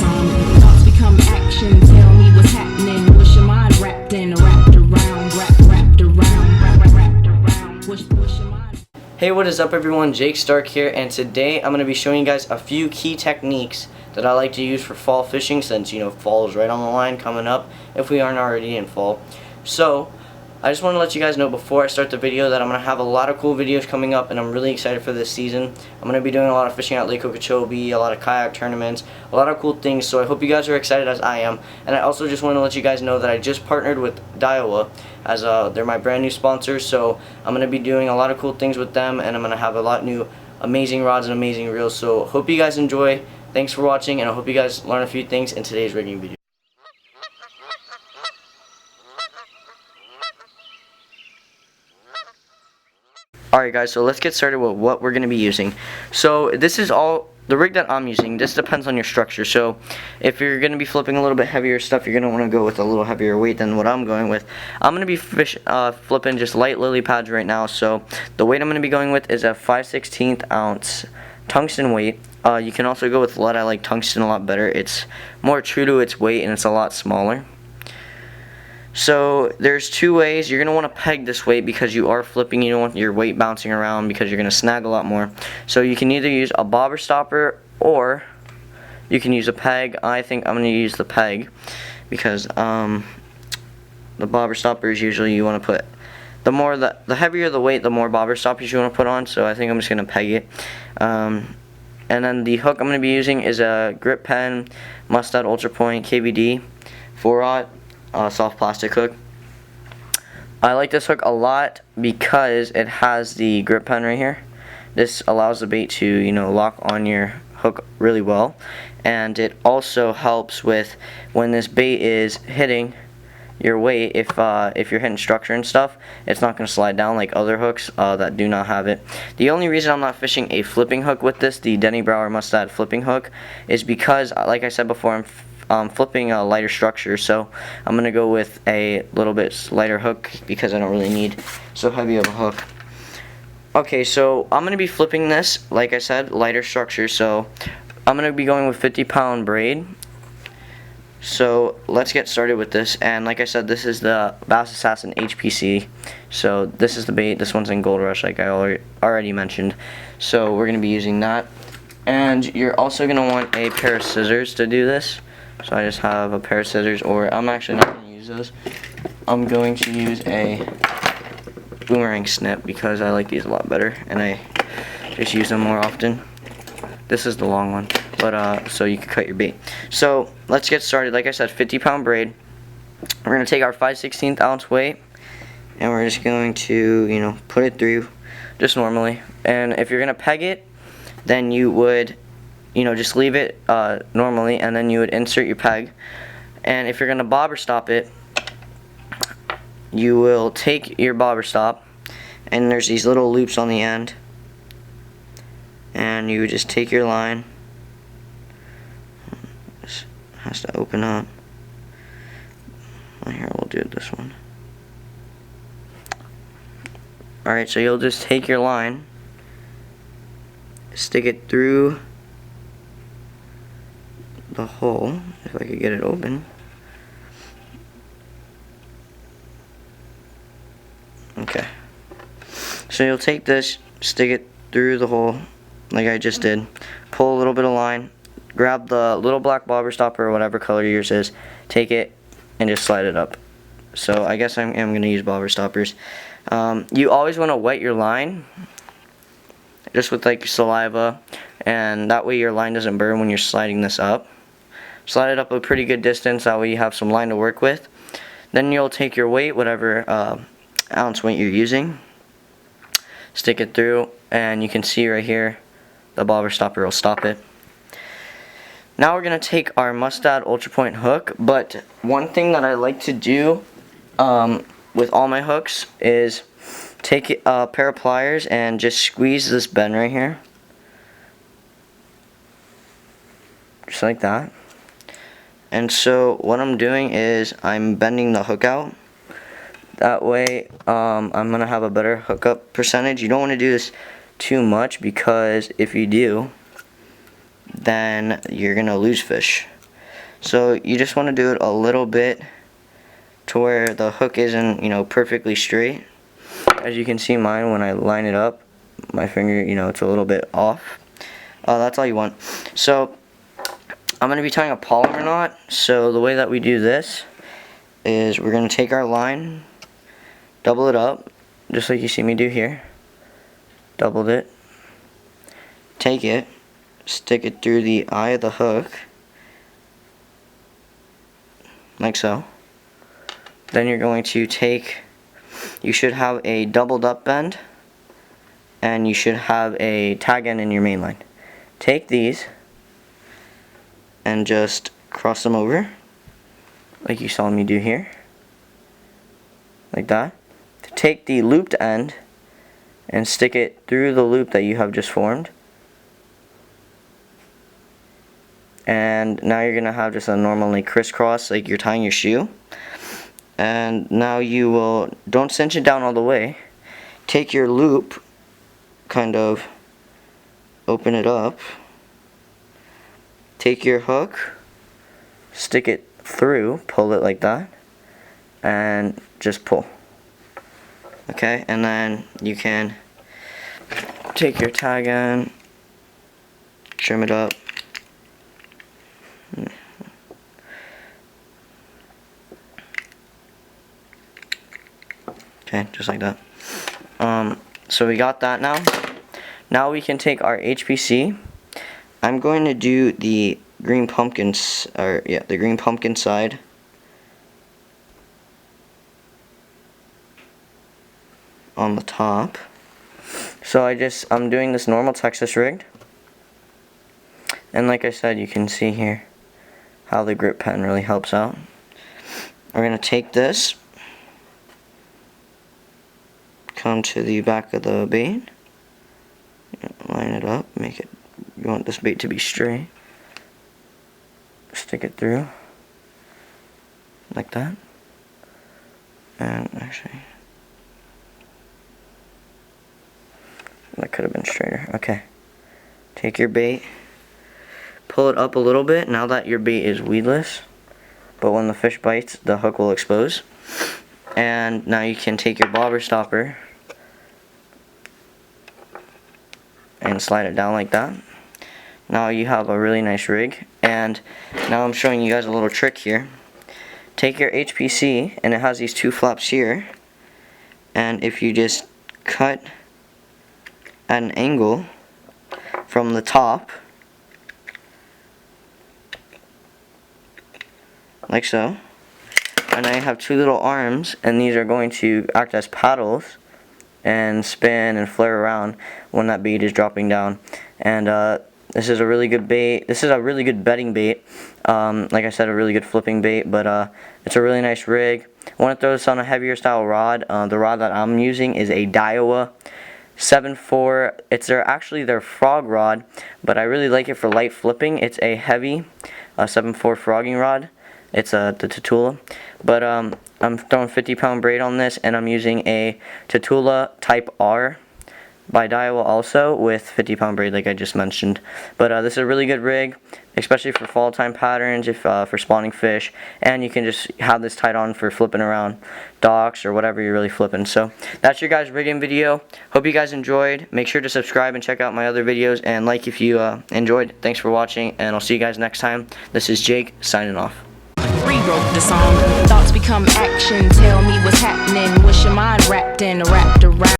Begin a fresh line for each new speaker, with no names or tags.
time. Thoughts become action. Tell me what's happening. What's your mind wrapped in? Wrapped around. Wrapped around. What's your mind?
Hey, what is up everyone? Jake Stark here, and today I'm going to be showing you guys a few key techniques that I like to use for fall fishing, since fall is right on the line coming up if we aren't already in fall. So I just want to let you guys know before I start the video that I'm going to have a lot of cool videos coming up, and I'm really excited for this season. I'm going to be doing a lot of fishing at Lake Okeechobee, a lot of kayak tournaments, a lot of cool things, so I hope you guys are excited as I am. And I also just want to let you guys know that I just partnered with Daiwa as they're my brand new sponsor, so I'm going to be doing a lot of cool things with them, and I'm going to have a lot new amazing rods and amazing reels. So hope you guys enjoy. Thanks for watching, and I hope you guys learn a few things in today's rigging video. Alright guys, so let's get started with what we're going to be using. So this is all the rig that I'm using. This depends on your structure. So if you're going to be flipping a little bit heavier stuff, you're going to want to go with a little heavier weight than what I'm going with. I'm going to be flipping just light lily pads right now. So the weight I'm going to be going with is a 5/16 ounce tungsten weight. You can also go with lead. I like tungsten a lot better. It's more true to its weight and it's a lot smaller. So there's two ways. You're going to want to peg this weight because you are flipping. You don't want your weight bouncing around because you're going to snag a lot more. So you can either use a bobber stopper or you can use a peg. I think I'm going to use the peg because the bobber stoppers usually you want to put the heavier the weight, the more bobber stoppers you want to put on. So I think I'm just going to peg it. And then the hook I'm going to be using is a Grip Pen Mustad Ultra Point KVD 4/0. Soft plastic hook. I like this hook a lot because it has the grip pen right here. This allows the bait to lock on your hook really well, and it also helps with when this bait is hitting your weight. If you're hitting structure and stuff, it's not going to slide down like other hooks that do not have it. The only reason I'm not fishing a flipping hook with this, the Denny Brauer Mustad flipping hook, is because like I said before, I'm flipping a lighter structure, so I'm going to go with a little bit lighter hook because I don't really need so heavy of a hook. Okay, so I'm going to be flipping this, like I said, lighter structure, so I'm going to be going with 50-pound braid. So let's get started with this, and like I said, this is the Bass Assassin HPC. So this is the bait. This one's in Gold Rush, like I already mentioned. So we're going to be using that, and you're also going to want a pair of scissors to do this. So I just have a pair of scissors, or I'm actually not going to use those. I'm going to use a boomerang snip because I like these a lot better, and I just use them more often. This is the long one, but so you can cut your bait. So let's get started. Like I said, 50-pound braid. We're going to take our 5/16 ounce weight, and we're just going to put it through just normally. And if you're going to peg it, then you would just leave it normally, and then you would insert your peg. And if you're going to bobber stop it, you will take your bobber stop, and there's these little loops on the end, and you would just take your line. This has to open up. Here, we'll do this one. Alright, so you'll just take your line, stick it through the hole, if I could get it open. Okay. So you'll take this, stick it through the hole, like I just did. Pull a little bit of line, grab the little black bobber stopper, or whatever color yours is, take it, and just slide it up. So I guess I'm going to use bobber stoppers. You always want to wet your line, just with like saliva, and that way your line doesn't burn when you're sliding this up. Slide it up a pretty good distance, that way you have some line to work with. Then you'll take your weight, whatever ounce weight you're using, stick it through, and you can see right here the bobber stopper will stop it. Now we're going to take our Mustad Ultra Point hook, but one thing that I like to do with all my hooks is take a pair of pliers and just squeeze this bend right here, just like that. And so what I'm doing is I'm bending the hook out. That way I'm going to have a better hookup percentage. You don't want to do this too much, because if you do, then you're going to lose fish. So you just want to do it a little bit to where the hook isn't, you know, perfectly straight. As you can see mine, when I line it up, my finger, you know, it's a little bit off. That's all you want. So I'm going to be tying a polymer knot. So the way that we do this is we're going to take our line, double it up, just like you see me do here. Doubled it. Take it, stick it through the eye of the hook, like so. Then you're going to take, you should have a doubled up bend, and you should have a tag end in your main line. Take these and just cross them over like you saw me do here, like that. Take the looped end and stick it through the loop that you have just formed, and now you're gonna have just a normally crisscross like you're tying your shoe. And now you will, don't cinch it down all the way, take your loop, kind of open it up, take your hook, stick it through, pull it like that, and just pull. Okay, and then you can take your tag end, trim it up. Okay, just like that. So we got that now. Now we can take our HPC. I'm going to do the green pumpkins, or yeah, the green pumpkin side. On the top. So I'm doing this normal Texas rigged. And like I said, you can see here how the grip pen really helps out. We're going to take this, come to the back of the bait, line it up, make it, you want this bait to be straight, stick it through like that, and actually that could have been straighter. Okay, take your bait, pull it up a little bit now that your bait is weedless, but when the fish bites the hook will expose. And now you can take your bobber stopper and slide it down like that. Now you have a really nice rig. And now I'm showing you guys a little trick here. Take your HPC, and it has these two flaps here, and if you just cut at an angle from the top like so, and I have two little arms, and these are going to act as paddles and spin and flare around when that bait is dropping down. And this is a really good bait. This is a really good bedding bait. Like I said, a really good flipping bait, but it's a really nice rig. I want to throw this on a heavier style rod. The rod that I'm using is a Daiwa 7.4. It's actually their frog rod, but I really like it for light flipping. It's a heavy 7.4 frogging rod. It's the Tatula, but I'm throwing 50-pound braid on this, and I'm using a Tatula Type R by Daiwa also with 50-pound braid like I just mentioned. But this is a really good rig, especially for fall time patterns, if for spawning fish, and you can just have this tied on for flipping around docks or whatever you're really flipping. So that's your guys' rigging video. Hope you guys enjoyed. Make sure to subscribe and check out my other videos, and like if you enjoyed. Thanks for watching, and I'll see you guys next time. This is Jake signing off.
Rewrote the song. Thoughts become action. Tell me what's happening. What's your mind wrapped in? Rap